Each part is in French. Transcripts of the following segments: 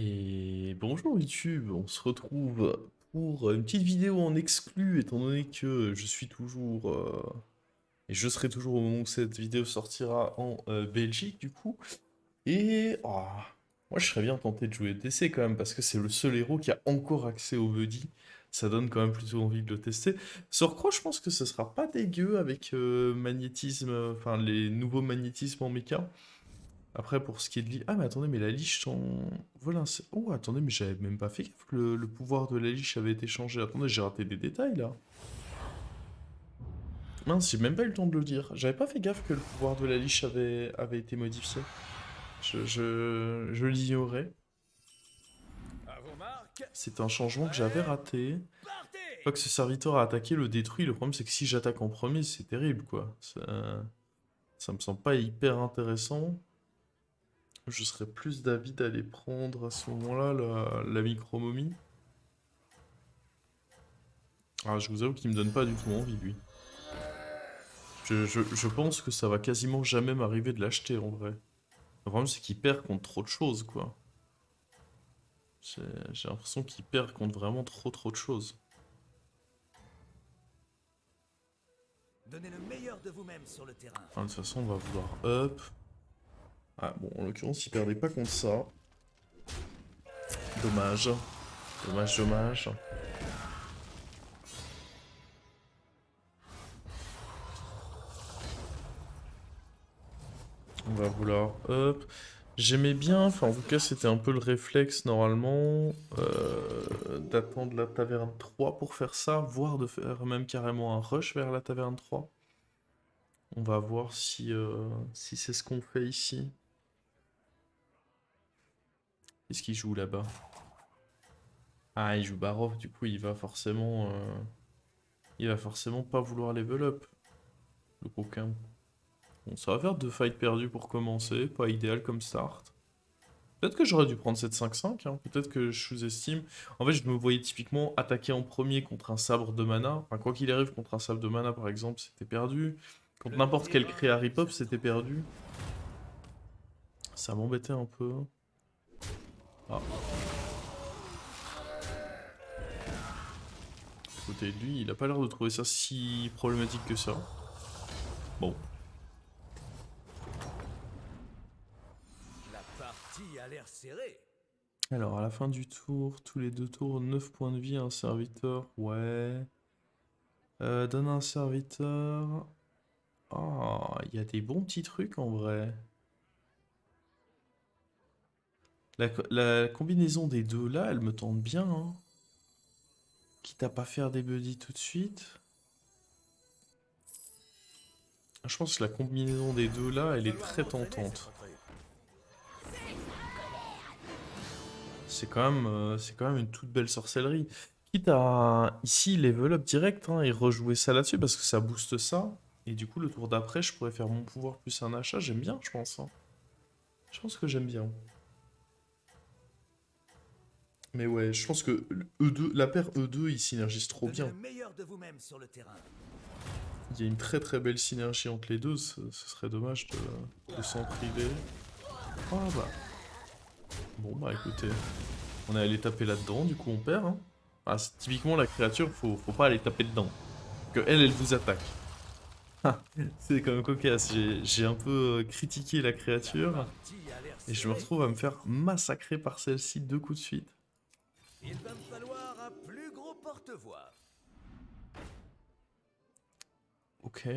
Et bonjour YouTube, on se retrouve pour une petite vidéo en exclu étant donné que je suis toujours et je serai toujours au moment où cette vidéo sortira en Belgique du coup. Et moi je serais bien tenté de jouer DC quand même parce que c'est le seul héros qui a encore accès au buddy. Ça donne quand même plutôt envie de le tester. Surcroît, je pense que ce sera pas dégueu avec magnétisme, enfin les nouveaux magnétismes en méca. Après, pour ce qui est de Ah, mais attendez, mais la liche en... Voilà, oh, attendez, mais j'avais même pas fait gaffe que le pouvoir de la liche avait été changé. Attendez, j'ai raté des détails, là. Mince, j'ai même pas eu le temps de le dire. J'avais pas fait gaffe que le pouvoir de la liche avait été modifié. Je l'ignorais. À vos marques, C'est un changement que j'avais prêt, raté. Une fois partez! que ce serviteur a attaqué, le détruit. Le problème, c'est que si j'attaque en premier, c'est terrible, quoi. Ça me semble pas hyper intéressant. Je serais plus d'avis d'aller prendre à ce moment-là la micro-momie. Ah, je vous avoue qu'il me donne pas du tout envie, lui. Je pense que ça va quasiment jamais m'arriver de l'acheter, en vrai. Le problème, c'est qu'il perd contre trop de choses, quoi. J'ai j'ai l'impression qu'il perd contre vraiment trop de choses. Donnez le meilleur de vous-même sur le terrain. Enfin, de toute façon, on va vouloir up. Ah, bon, en l'occurrence, il perdait pas contre ça. Dommage. Dommage. On va vouloir up. J'aimais bien, enfin en tout cas c'était un peu le réflexe normalement d'attendre la taverne 3 pour faire ça, voire de faire même carrément un rush vers la taverne 3. On va voir si c'est ce qu'on fait ici. Qu'est-ce qu'il joue là-bas? Ah, il joue Barov, du coup il va forcément pas vouloir level up, le coquin. Bon, ça va faire 2 fights perdus pour commencer, pas idéal comme start. Peut-être que j'aurais dû prendre cette 5-5, hein. Peut-être que je sous-estime. En fait, je me voyais typiquement attaquer en premier contre un sabre de mana. Enfin, quoi qu'il arrive, contre un sabre de mana, par exemple, c'était perdu. Contre Le n'importe quel terrain créa vous rip-hop, c'était attend. perdu. Ça m'embêtait un peu. Ah, à côté de lui, il a pas l'air de trouver ça si problématique que ça. Bon, La partie a l'air serrée. alors à la fin du tour, tous les 2 tours, 9 points de vie à un serviteur. Ouais. Donne un serviteur. Ah, il y a des bons petits trucs en vrai. La combinaison des deux là, elle me tente bien, hein. Quitte à pas faire des buddies tout de suite. Je pense que la combinaison des deux là, Va elle est falloir très m'entraîner cette tentante. recrue. C'est quand même une toute belle sorcellerie. Quitte à ici level up direct hein, et rejouer ça là-dessus parce que ça booste ça. Et du coup, le tour d'après, je pourrais faire mon pouvoir plus un achat. J'aime bien, je pense, hein. Je pense que j'aime bien. Mais ouais, je pense que E2, la paire E2, ils synergisent trop Donnez bien. le meilleur de vous-même sur le terrain. Il y a une très belle synergie entre les deux. Ce serait dommage de s'en priver. Ah bah. Bon bah écoutez, on est allé taper là-dedans, du coup on perd. Hein. Ah, typiquement la créature, faut pas aller taper dedans. Que elle vous attaque. Ah, c'est quand même cocasse. J'ai un peu critiqué la La créature partie a l'air et je me serrée. retrouve à me faire massacrer par celle-ci 2 coups de suite. Il va me falloir un plus gros porte-voix. Ok.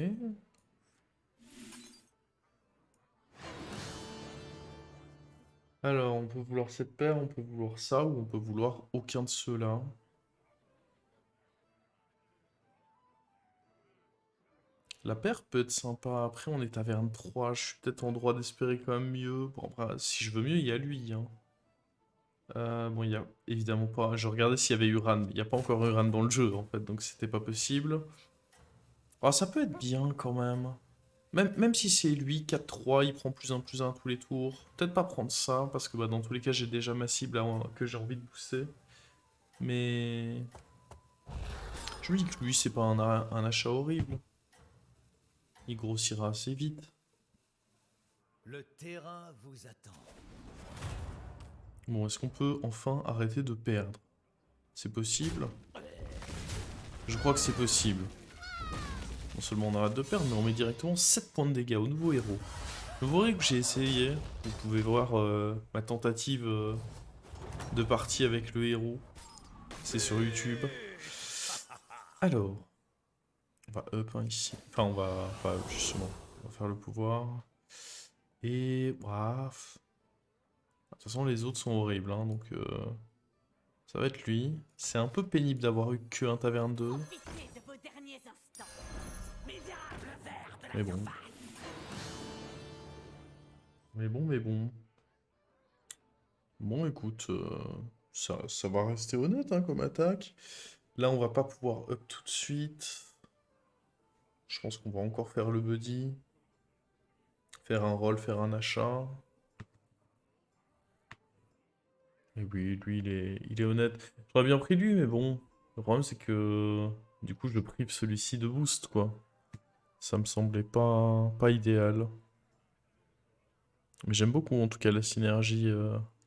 Alors, on peut vouloir cette paire, on peut vouloir ça, ou on peut vouloir aucun de ceux-là. La paire peut être sympa. Après, on est taverne 3. Je suis peut-être en droit d'espérer quand même mieux. Bon, après, si je veux mieux, il y a lui. Hein. Bon, il y a évidemment pas. Je regardais s'il y avait Uran. Il n'y a pas encore Uran dans le jeu, en fait, donc c'était pas possible. Ah, ça peut être bien quand même. Même si c'est lui, 4-3, il prend plus un tous les tours. Peut-être pas prendre ça, parce que bah, dans tous les cas, j'ai déjà ma cible que j'ai envie de booster. Mais je me dis que lui, c'est pas un achat horrible. Il grossira assez vite. Le terrain vous attend. Bon, est-ce qu'on peut enfin arrêter de perdre? C'est possible? Je crois que c'est possible. Non seulement on arrête de perdre, mais on met directement 7 points de dégâts au nouveau héros. Le nouveau héros que j'ai essayé, vous pouvez voir ma tentative de partie avec le héros. C'est sur YouTube. Alors, on va up hein, ici. Enfin, on va pas up justement. On va faire le pouvoir. Et bref. De toute façon, les autres sont horribles, hein, donc ça va être lui. C'est un peu pénible d'avoir eu que un taverne 2. Profitez de vos derniers instants. Misérable ver de la Mais bon. surface. Mais bon. Bon, écoute, ça va rester honnête hein, comme attaque. Là, on va pas pouvoir up tout de suite. Je pense qu'on va encore faire le buddy. Faire un roll, faire un achat. Et oui, lui, il est honnête. J'aurais bien pris lui, mais bon. Le problème, c'est que... Du coup, je prive celui-ci de boost, quoi. Ça me semblait pas idéal. Mais j'aime beaucoup, en tout cas, la synergie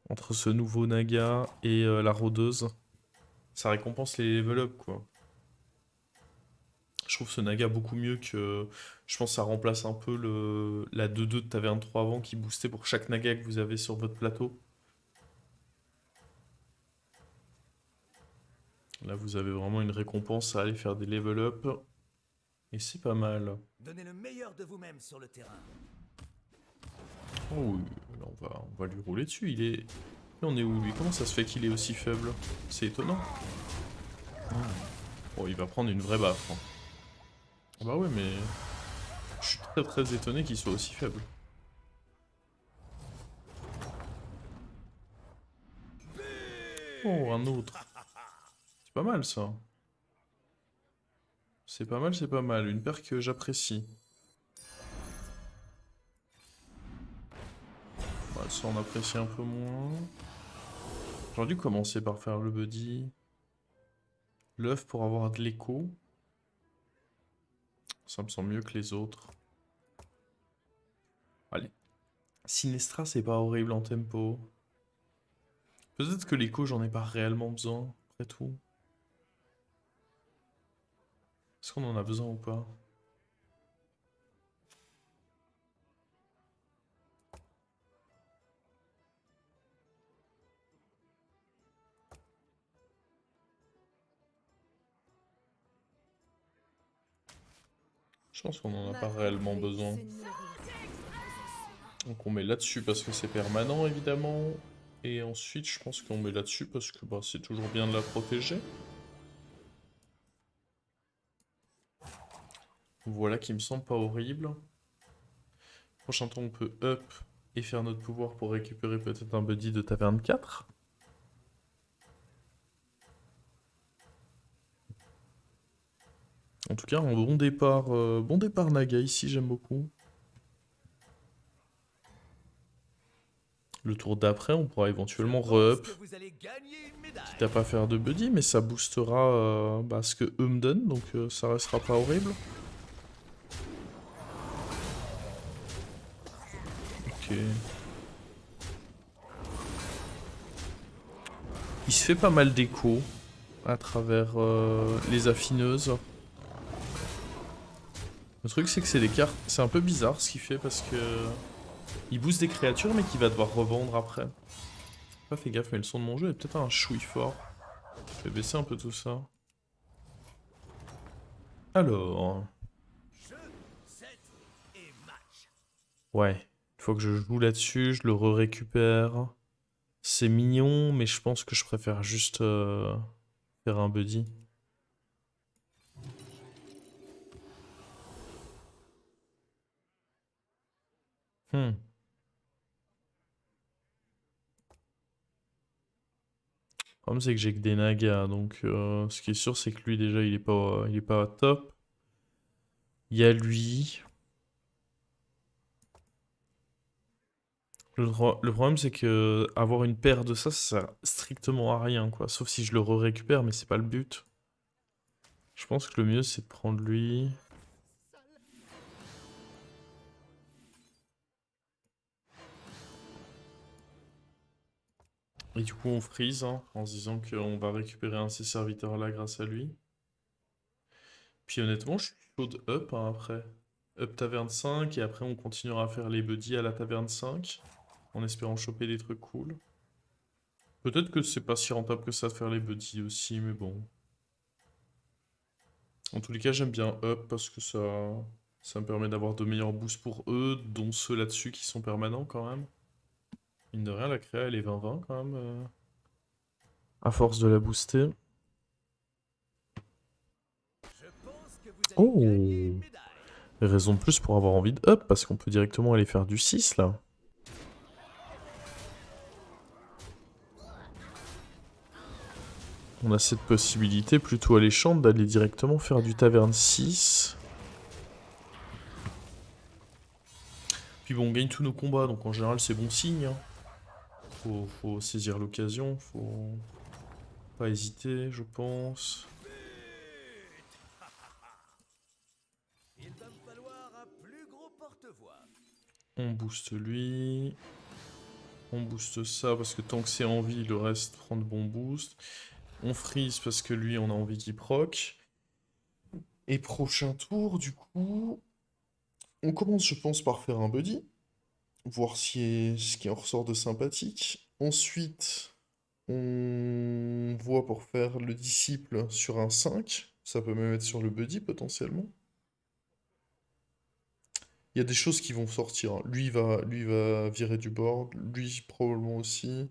entre ce nouveau Naga et la rôdeuse. Ça récompense les level up, quoi. Je trouve ce Naga beaucoup mieux que... Je pense que ça remplace un peu la 2-2 de Taverne 3 avant qui boostait pour chaque Naga que vous avez sur votre plateau. Là, vous avez vraiment une récompense à aller faire des level up. Et c'est pas mal. Donnez le meilleur de vous-même sur le terrain. Oh oui, là, on va lui rouler dessus. Il est... Et on est où, lui? Comment ça se fait qu'il est aussi faible? C'est étonnant. Oh, il va prendre une vraie baffe, hein. Ah bah ouais, mais... Je suis très étonné qu'il soit aussi faible. Oh, un autre. C'est pas mal, ça. C'est pas mal, c'est pas mal. Une paire que j'apprécie. Bah, ça, on apprécie un peu moins. J'aurais dû commencer par faire le buddy. L'œuf pour avoir de l'écho. Ça me semble mieux que les autres. Allez. Sinestra, c'est pas horrible en tempo. Peut-être que l'écho, j'en ai pas réellement besoin, après tout. Est-ce qu'on en a besoin ou pas? Je pense qu'on en a pas réellement besoin. Donc on met là-dessus parce que c'est permanent, évidemment. Et ensuite, je pense qu'on met là-dessus parce que bah, c'est toujours bien de la protéger. Voilà qui me semble pas horrible. Prochain tour, on peut up et faire notre pouvoir pour récupérer peut-être un buddy de taverne 4. En tout cas, un bon départ Naga ici, j'aime beaucoup. Le tour d'après, on pourra éventuellement re-up. Quitte à pas faire de buddy, mais ça boostera bah, ce que eux me donnent, donc ça restera pas horrible. Ok. Il se fait pas mal d'écho à travers les affineuses. Le truc c'est que c'est des cartes... C'est un peu bizarre ce qu'il fait parce que... Il booste des créatures mais qu'il va devoir revendre après. Pas fait gaffe mais le son de mon jeu est peut-être un chouï fort. Je vais baisser un peu tout ça. Alors... Ouais. Il faut que je joue là-dessus, je le récupère. C'est mignon mais je pense que je préfère juste faire un buddy. Hmm. Le problème c'est que j'ai que des nagas, donc ce qui est sûr c'est que lui déjà il est pas top. Il y a lui. Le problème c'est que avoir une paire de ça sert strictement à rien quoi. Sauf si je le récupère mais c'est pas le but. Je pense que le mieux c'est de prendre lui. Et du coup, on freeze hein, en se disant qu'on va récupérer un de ces serviteurs-là grâce à lui. Puis honnêtement, je suis chaud de up hein, après. Up taverne 5 et après on continuera à faire les buddies à la taverne 5 en espérant choper des trucs cool. Peut-être que c'est pas si rentable que ça de faire les buddies aussi, mais bon. En tous les cas, j'aime bien up parce que ça me permet d'avoir de meilleurs boosts pour eux, dont ceux là-dessus qui sont permanents quand même. Mine de rien, la créa elle est 20-20 quand même. À force de la booster. Je pense que vous allez gagner Oh! une médaille. Raison de plus pour avoir envie de up, parce qu'on peut directement aller faire du 6 là. On a cette possibilité plutôt alléchante d'aller directement faire du taverne 6. Puis bon, on gagne tous nos combats, donc en général c'est bon signe. Hein. Faut saisir l'occasion, faut pas hésiter, je pense. Il va me falloir un plus gros porte-voix. On booste lui. On booste ça parce que tant que c'est en vie, le reste prend de bons boosts. On freeze parce que lui, on a envie qu'il proc. Et prochain tour, du coup, on commence, je pense, par faire un buddy. Voir ce qui en ressort de sympathique. Ensuite, on voit pour faire le disciple sur un 5. Ça peut même être sur le buddy potentiellement. Il y a des choses qui vont sortir. Hein. Lui va virer du board, lui probablement aussi.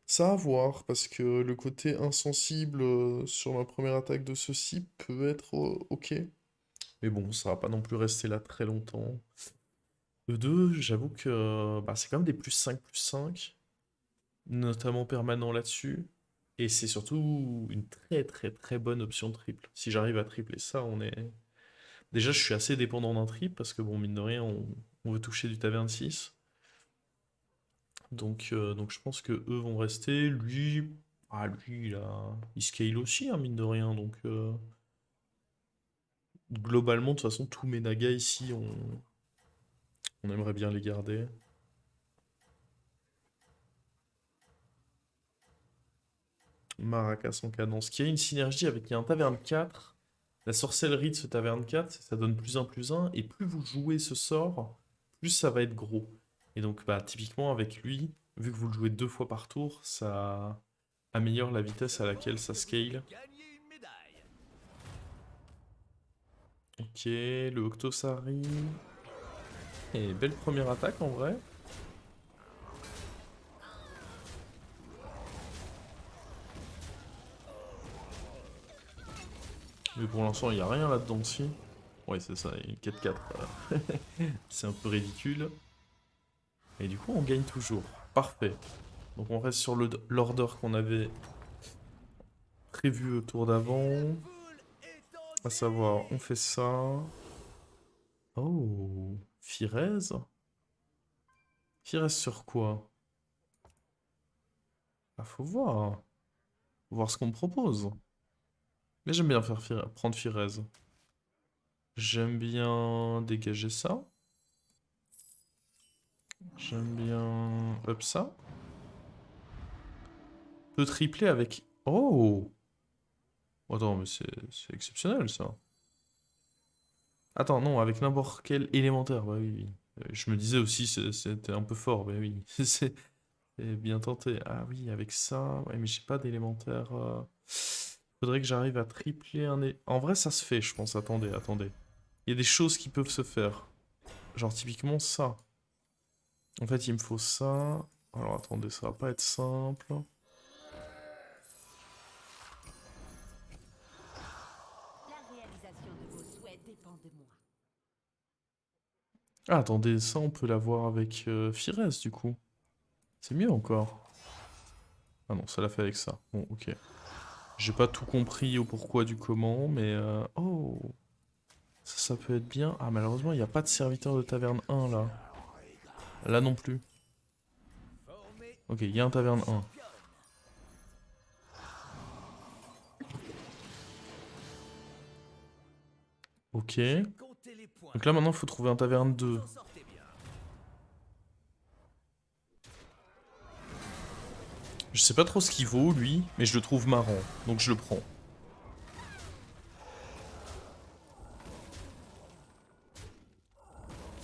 Ça à voir, parce que le côté insensible sur la première attaque de ceci peut être ok. Mais bon, ça va pas non plus rester là très longtemps. E2, j'avoue que bah, c'est quand même des +5/+5, notamment permanent là-dessus. Et c'est surtout une très très très bonne option triple. Si j'arrive à tripler ça, on est... Déjà, je suis assez dépendant d'un triple, parce que bon, mine de rien, on veut toucher du taverne 6. Donc je pense que eux vont rester. Lui, il scale aussi, hein, mine de rien. Donc globalement, de toute façon, tous mes nagas ici, on aimerait bien les garder. Maracas en cadence. Qui a une synergie avec il y a un taverne 4. La sorcellerie de ce taverne 4, ça donne +1/+1. Et plus vous jouez ce sort, plus ça va être gros. Et donc, bah, typiquement, avec lui, vu que vous le jouez 2 fois par tour, ça améliore la vitesse à laquelle ça scale. Gagner une médaille. Ok, le Octosari. Et belle première attaque en vrai. Mais pour l'instant, il n'y a rien là-dedans aussi. Ouais, c'est ça, il y a une 4-4. C'est un peu ridicule. Et du coup, on gagne toujours. Parfait. Donc on reste sur l'order qu'on avait prévu au tour d'avant. Foule est À savoir, on entière. fait ça. Oh, Firez. Firez sur quoi? Ah, faut voir. Faut voir ce qu'on me propose. Mais j'aime bien faire prendre Firez. J'aime bien dégager ça. J'aime bien up ça. Peut tripler avec... Oh! Attends, mais c'est exceptionnel ça. Attends, non, avec n'importe quel élémentaire. Bah oui, oui. Je me disais aussi c'était un peu fort, mais oui. C'est bien tenté. Ah oui, avec ça. Ouais, mais j'ai pas d'élémentaire. Faudrait que j'arrive à tripler un... En vrai, ça se fait, je pense. Attendez, attendez. Il y a des choses qui peuvent se faire. Genre typiquement ça. En fait, il me faut ça. Alors attendez, ça va pas être simple. La réalisation de vos souhaits dépend de moi. Ah, attendez, ça on peut l'avoir avec Firez du coup. C'est mieux encore. Ah non, ça l'a fait avec ça. Bon, ok. J'ai pas tout compris au pourquoi du comment, mais... Oh! Ça peut être bien. Ah, malheureusement, il n'y a pas de serviteur de taverne 1 là. Là non plus. Formez Ok, il y a un taverne 1. championne. Ok. J'ai compté les points. Donc là maintenant, il faut trouver un taverne Vous 2. en sortez bien. Je sais pas trop ce qu'il vaut, lui, mais je le trouve marrant, donc je le prends.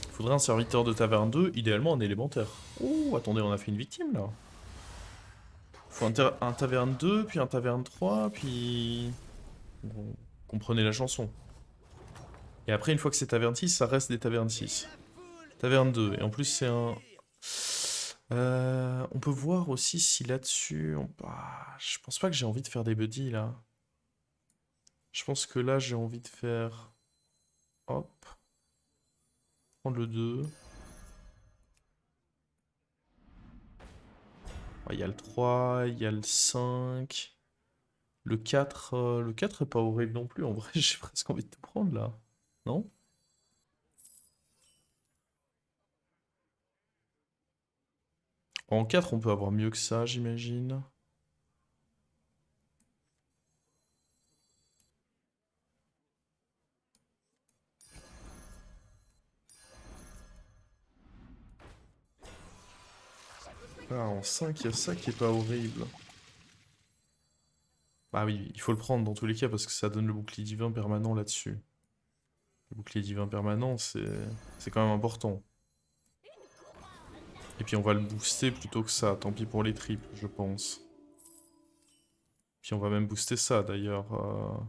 Il faudrait un serviteur de taverne 2, idéalement un élémentaire. Oh, attendez, on a fait une victime, là. Faut un taverne 2, puis un taverne 3, puis... Vous comprenez la chanson. Et après, une fois que c'est taverne 6, ça reste des tavernes 6. Taverne 2, et en plus c'est un... on peut voir aussi si là-dessus... je pense pas que j'ai envie de faire des buddies, là. Je pense que là, j'ai envie de faire... Hop. Prendre le 2. Il y a le 3, il y a le 5... le 4 est pas horrible non plus. En vrai, j'ai presque envie de tout prendre, là. Non? En 4, on peut avoir mieux que ça, j'imagine. Ah, en 5, il y a ça qui est pas horrible. Bah oui, il faut le prendre dans tous les cas parce que ça donne le bouclier divin permanent là-dessus. Le bouclier divin permanent, c'est quand même important. Et puis on va le booster plutôt que ça, tant pis pour les triples, je pense. Puis on va même booster ça d'ailleurs.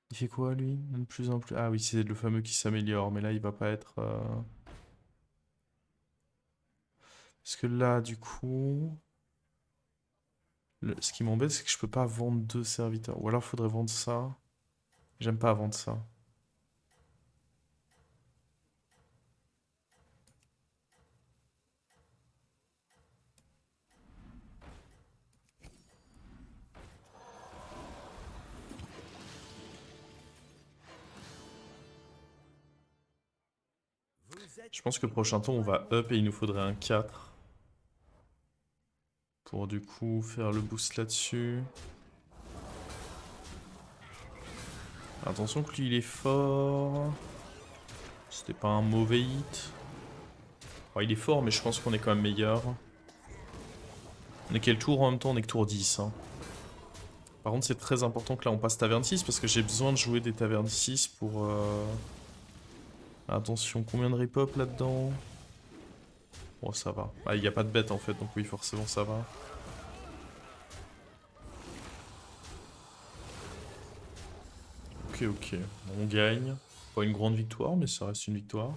Il fait quoi lui? De plus en plus. Ah oui, c'est le fameux qui s'améliore, mais là il va pas être. Parce que là, du coup. Ce qui m'embête, c'est que je peux pas vendre 2 serviteurs. Ou alors faudrait vendre ça. J'aime pas vendre ça. Je pense que le prochain tour, on va up et il nous faudrait un 4. Pour du coup faire le boost là-dessus. Attention que lui il est fort. C'était pas un mauvais hit. Bon, il est fort mais je pense qu'on est quand même meilleur. On est quel tour en même temps? On est que tour 10. Hein. Par contre c'est très important que là on passe taverne 6 parce que j'ai besoin de jouer des tavernes 6 pour... Attention, combien de rip-up là-dedans? Bon ça va. Ah il n'y a pas de bête en fait donc oui forcément ça va. Ok ok, on gagne. Pas une grande victoire mais ça reste une victoire.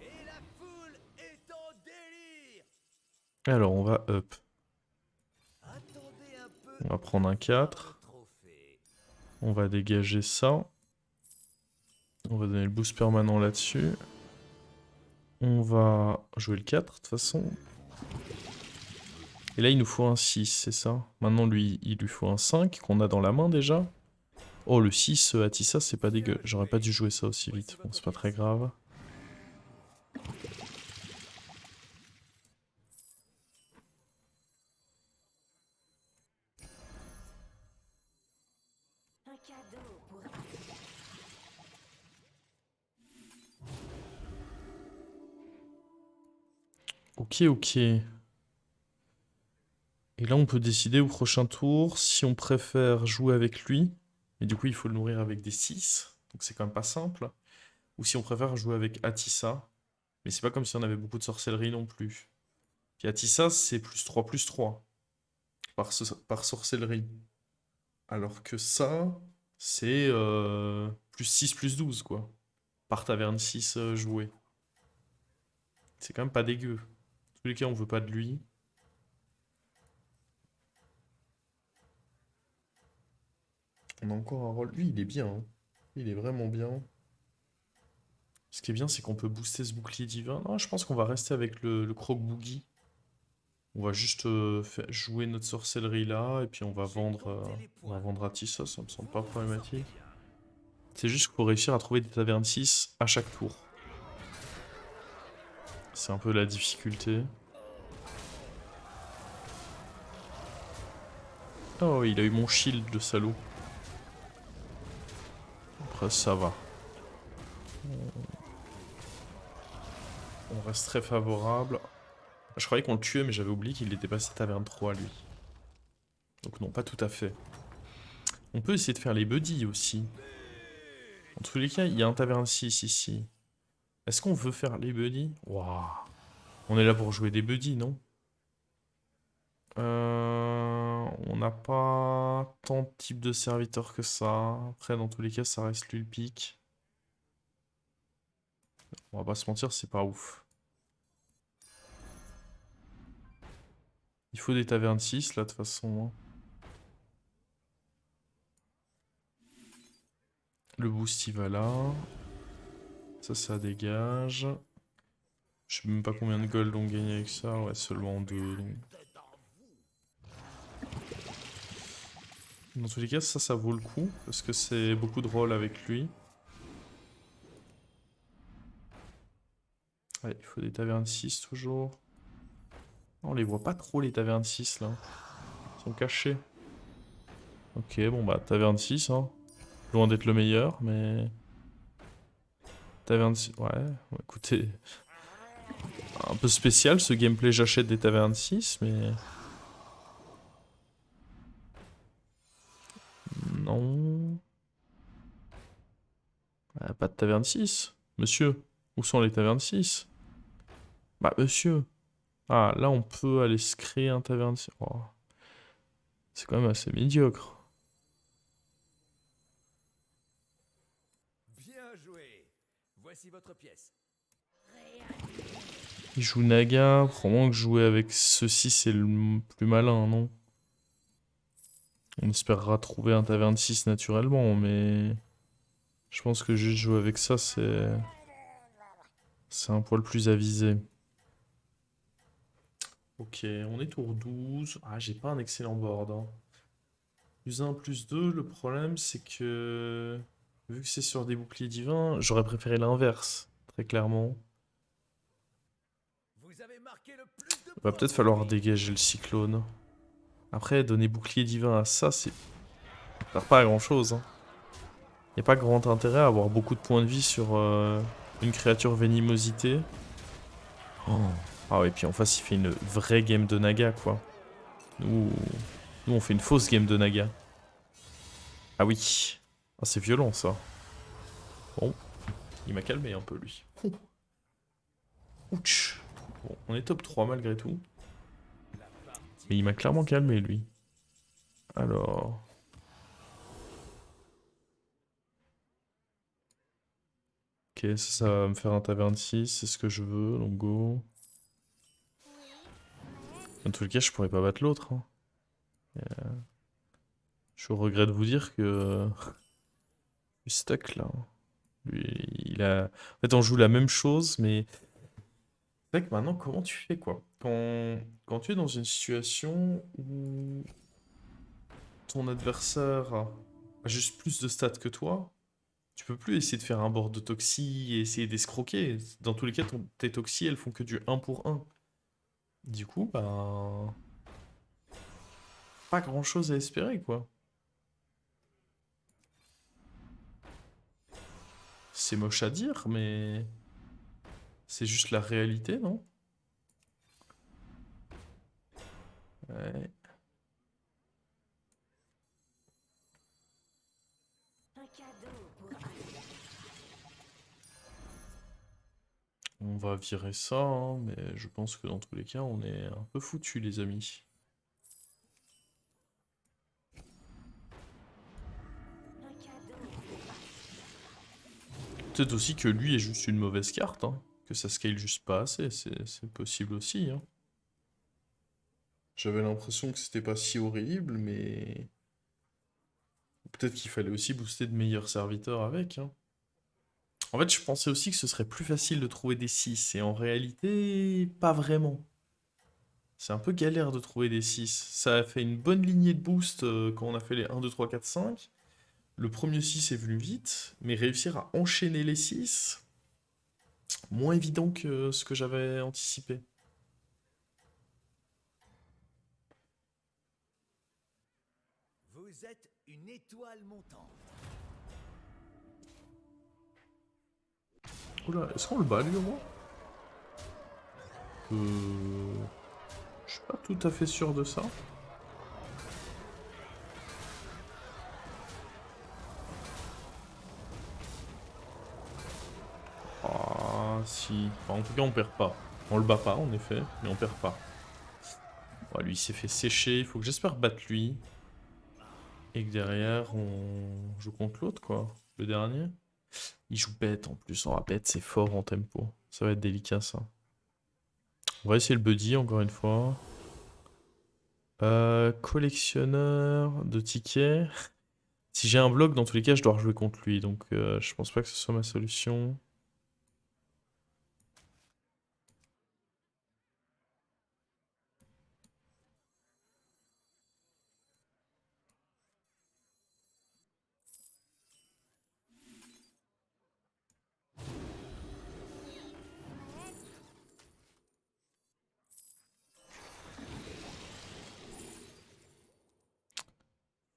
Et la foule est en délire. Alors on va up. Attendez un peu. On va prendre un 4. Trophée. On va dégager ça. On va donner le boost permanent là-dessus. On va jouer le 4 de toute façon. Et là il nous faut un 6, c'est ça? Maintenant lui, il lui faut un 5 qu'on a dans la main déjà. Oh le 6 Atissa c'est pas dégueu. J'aurais pas dû jouer ça aussi vite. Bon c'est pas très grave. Un cadeau pour... Ok ok. Et là on peut décider au prochain tour si on préfère jouer avec lui. Et du coup il faut le nourrir avec des 6. Donc c'est quand même pas simple. Ou si on préfère jouer avec Atissa. Mais c'est pas comme si on avait beaucoup de sorcellerie non plus. Puis Atissa c'est plus 3 par sorcellerie. Alors que ça, c'est plus 6 plus 12 quoi. Par taverne 6 jouée. C'est quand même pas dégueu. Dans tous les cas, on veut pas de lui. On a encore un rôle. Lui, il est bien. Hein. Il est vraiment bien. Ce qui est bien, c'est qu'on peut booster ce bouclier divin. Non, je pense qu'on va rester avec le croque-boogie. On va juste jouer notre sorcellerie là, et puis on va vendre Atissa, ça me semble pas problématique. C'est juste qu'il faut réussir à trouver des tavernes 6 à chaque tour. C'est un peu la difficulté. Oh, il a eu mon shield, le salaud. Après, ça va. On reste très favorable. Je croyais qu'on le tuait, mais j'avais oublié qu'il était passé taverne 3, lui. Donc non, pas tout à fait. On peut essayer de faire les buddies aussi. En tous les cas, il y a un taverne 6 ici. Est-ce qu'on veut faire les buddies? Waouh. On est là pour jouer des buddies, non? On n'a pas tant de types de serviteurs que ça. Après, dans tous les cas, ça reste lui le pic. On va pas se mentir, c'est pas ouf. Il faut des tavernes 6 là, de toute façon. Le boost, il va là. Ça dégage. Je sais même pas combien de gold on gagne avec ça. Ouais, seulement 2. Donc... Dans tous les cas, ça vaut le coup. Parce que c'est beaucoup de rôle avec lui. Ouais, il faut des tavernes 6 toujours. On les voit pas trop les tavernes 6 là. Ils sont cachés. Ok, bon bah taverne 6 hein. Loin d'être le meilleur, mais... Taverne 6, ouais, écoutez... Un peu spécial ce gameplay, j'achète des tavernes 6, mais... Non... pas de taverne 6. Monsieur, où sont les tavernes 6? Bah monsieur... Ah, là on peut aller se créer un taverne 6. Oh. C'est quand même assez médiocre. Bien joué. Voici votre pièce. Il joue Naga, probablement que jouer avec ceci c'est le plus malin, non? On espérera trouver un taverne 6 naturellement, mais... Je pense que juste jouer avec ça, c'est... C'est un poil plus avisé. Ok, on est tour 12. Ah, j'ai pas un excellent board. Hein. Plus 1, plus 2, le problème c'est que... Vu que c'est sur des boucliers divins, j'aurais préféré l'inverse, très clairement. Vous avez marqué le plus de Il va points peut-être falloir aujourd'hui. dégager le cyclone. Après, donner bouclier divin à ça, c'est... Ça sert pas à grand chose. Hein. Y a pas grand intérêt à avoir beaucoup de points de vie sur une créature venimosité. Oh. Ah ouais, puis en face, il fait une vraie game de Naga, quoi. Nous, nous on fait une fausse game de Naga. Ah oui. Ah, c'est violent, ça. Bon, il m'a calmé un peu, lui. Ouch. Bon, on est top 3 malgré tout. Mais il m'a clairement calmé, lui. Alors... Ok, ça va me faire un taverne 6, c'est ce que je veux, donc go. Dans tous les cas, je pourrais pas battre l'autre. Hein. Je regrette de vous dire que... Il est stuck, là. Lui, il a... En fait, on joue la même chose, mais... C'est vrai que maintenant, comment tu fais, quoi? Quand tu es dans une situation où ton adversaire a juste plus de stats que toi, tu peux plus essayer de faire un board de toxie et essayer d'escroquer. Dans tous les cas, tes toxies, elles font que du 1 pour 1. Du coup, ben... Pas grand-chose à espérer, quoi. C'est moche à dire, mais... C'est juste la réalité, non? Ouais. Un cadeau pour Aria. On va virer ça, hein, mais je pense que dans tous les cas, on est un peu foutus, les amis. Un cadeau pour Aria. Peut-être aussi que lui est juste une mauvaise carte, hein. Que ça scale juste pas assez, c'est possible aussi, hein. J'avais l'impression que c'était pas si horrible, mais... Peut-être qu'il fallait aussi booster de meilleurs serviteurs avec, hein. En fait, je pensais aussi que ce serait plus facile de trouver des 6, et en réalité, pas vraiment. C'est un peu galère de trouver des 6. Ça a fait une bonne lignée de boost quand on a fait les 1, 2, 3, 4, 5. Le premier 6 est venu vite, mais réussir à enchaîner les 6, moins évident que ce que j'avais anticipé. Vous êtes une étoile montante. Oula, est-ce qu'on le bat lui au moins? Je suis pas tout à fait sûr de ça. Ah si. Enfin, en tout cas on perd pas. On le bat pas en effet, mais on perd pas. Ouais, lui il s'est fait sécher, il faut que j'espère battre lui. Et que derrière on joue contre l'autre quoi. Le dernier. Il joue bête en plus. Oh, bête c'est fort en tempo. Ça va être délicat ça. On va essayer le buddy encore une fois. Collectionneur de tickets. Si j'ai un bloc, dans tous les cas, je dois rejouer contre lui. Donc je pense pas que ce soit ma solution.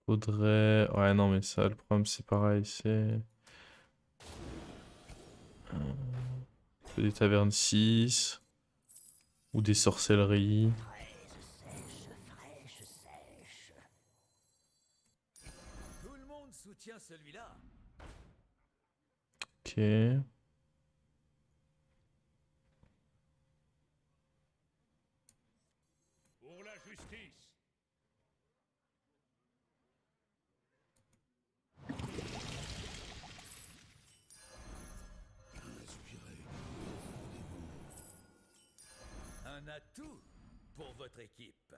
Faudrait... Ouais, non, mais ça, le problème, c'est pareil. C'est... Des tavernes 6. Ou des sorcelleries. Tout le monde soutient celui-là. Ok. Pour la justice. Un atout pour votre équipe.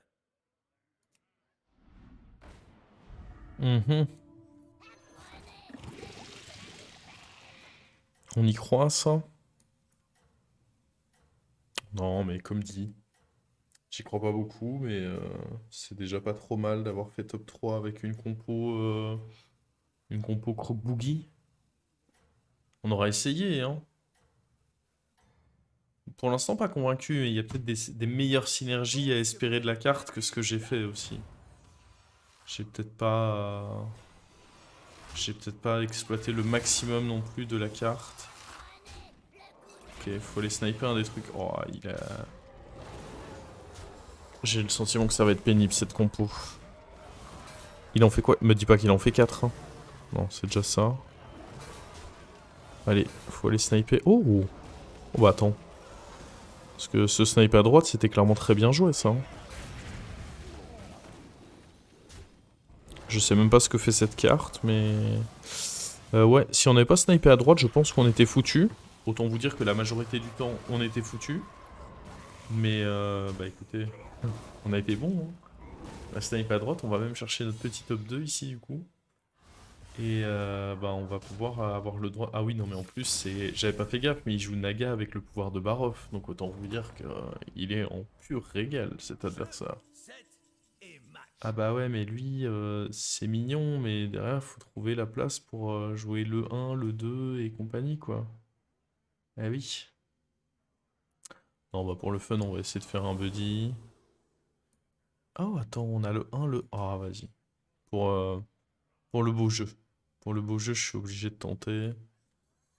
Mhm. On y croit, ça? Non, mais comme dit, j'y crois pas beaucoup, mais c'est déjà pas trop mal d'avoir fait top 3 avec une compo croque-boogie. On aura essayé, hein. Pour l'instant, pas convaincu, mais il y a peut-être des meilleures synergies à espérer de la carte que ce que j'ai fait aussi. J'ai peut-être pas... J'ai peut-être pas exploité le maximum non plus de la carte. Ok, faut les sniper un des trucs. Oh, il a... J'ai le sentiment que ça va être pénible cette compo. Il en fait quoi? Me dis pas qu'il en fait 4. Hein. Non, c'est déjà ça. Allez, faut aller sniper. Oh! Oh bah attends. Parce que ce sniper à droite, c'était clairement très bien joué ça. Hein. Je sais même pas ce que fait cette carte, mais... ouais, si on n'avait pas snipé à droite, je pense qu'on était foutu. Autant vous dire que la majorité du temps, on était foutu. Mais bah écoutez, on a été bon. Hein. La snipe à droite, on va même chercher notre petit top 2 ici du coup. Et bah on va pouvoir avoir le droit... Ah oui, non mais en plus, c'est... J'avais pas fait gaffe, mais il joue Naga avec le pouvoir de Barov. Donc autant vous dire qu'il est en pur régal, cet adversaire. 7 et match. Ah bah ouais, mais lui, c'est mignon, mais derrière, faut trouver la place pour jouer le 1, le 2 et compagnie, quoi. Ah oui. Non, bah pour le fun, on va essayer de faire un buddy. Oh, attends, on a le 1, le... Ah, vas-y. Pour, euh, pour le beau jeu. Pour le beau jeu, je suis obligé de tenter.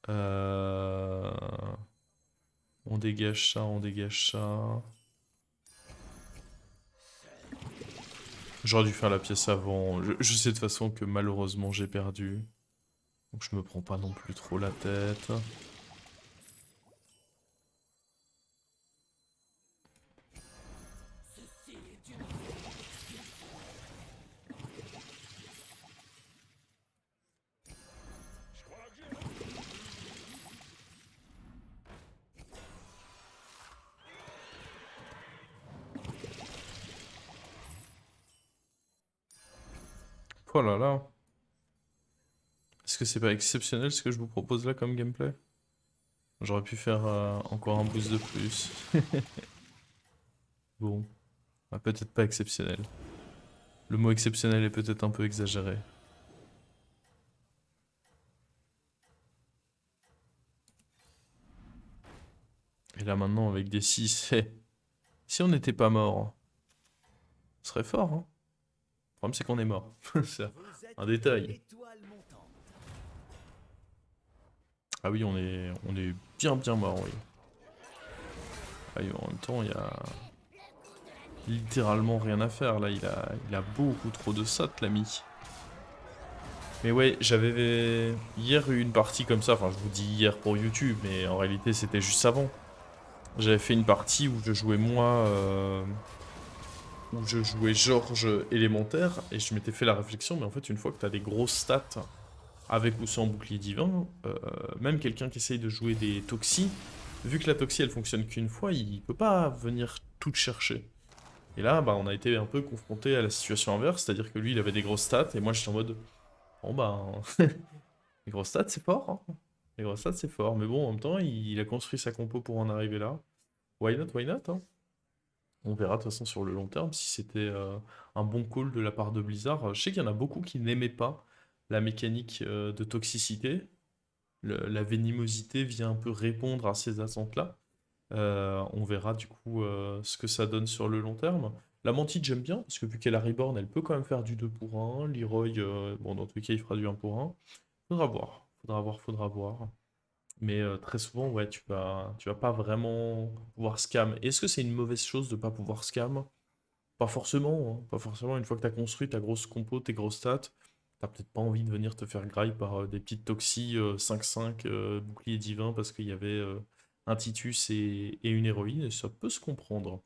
Euh, On dégage ça, on dégage ça. J'aurais dû faire la pièce avant. Je sais de toute façon que malheureusement j'ai perdu. Donc je me prends pas non plus trop la tête. Oh là là. Est-ce que c'est pas exceptionnel ce que je vous propose là comme gameplay? J'aurais pu faire encore un boost de plus. Bon, bah, peut-être pas exceptionnel. Le mot exceptionnel est peut-être un peu exagéré. Et là maintenant avec des 6, si on n'était pas mort, ce serait fort. Hein. Le problème c'est qu'on est mort. C'est Vous êtes un détail. l'étoile montante. Ah oui, on est bien mort, oui. Ah, et en même temps, il y a littéralement rien à faire, là. Il a beaucoup trop de sats, l'ami. Mais ouais, j'avais hier eu une partie comme ça, enfin je vous dis hier pour YouTube, mais en réalité c'était juste avant. J'avais fait une partie où je jouais moi, où je jouais Georges élémentaire, et je m'étais fait la réflexion, mais en fait une fois que t'as des grosses stats, avec ou sans bouclier divin, même quelqu'un qui essaye de jouer des Toxi, vu que la Toxi elle fonctionne qu'une fois, il peut pas venir tout chercher. Et là, bah, on a été un peu confronté à la situation inverse, c'est-à-dire que lui il avait des grosses stats, et moi j'étais en mode, bon bah, les grosses stats c'est fort, hein. Les grosses stats c'est fort, mais bon en même temps il a construit sa compo pour en arriver là. Why not, hein. On verra de toute façon sur le long terme si c'était un bon call de la part de Blizzard. Je sais qu'il y en a beaucoup qui n'aimaient pas la mécanique de toxicité. La vénimosité vient un peu répondre à ces attentes-là. On verra du coup ce que ça donne sur le long terme. La Mantide j'aime bien, parce que vu qu'elle a Reborn, elle peut quand même faire du 2 pour 1. Leroy, bon dans tous les cas il fera du 1 pour 1. Faudra voir, faudra voir, faudra voir. Mais très souvent, ouais, tu vas pas vraiment pouvoir scam. Est-ce que c'est une mauvaise chose de pas pouvoir scam? Pas forcément, hein. Pas forcément. Une fois que tu as construit ta grosse compo, tes grosses stats, t'as peut-être pas envie de venir te faire graille par des petites toxis 5-5 bouclier divin parce qu'il y avait un Titus et une héroïne, et ça peut se comprendre.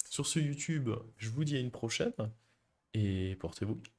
Sur ce YouTube, je vous dis à une prochaine et portez-vous bien.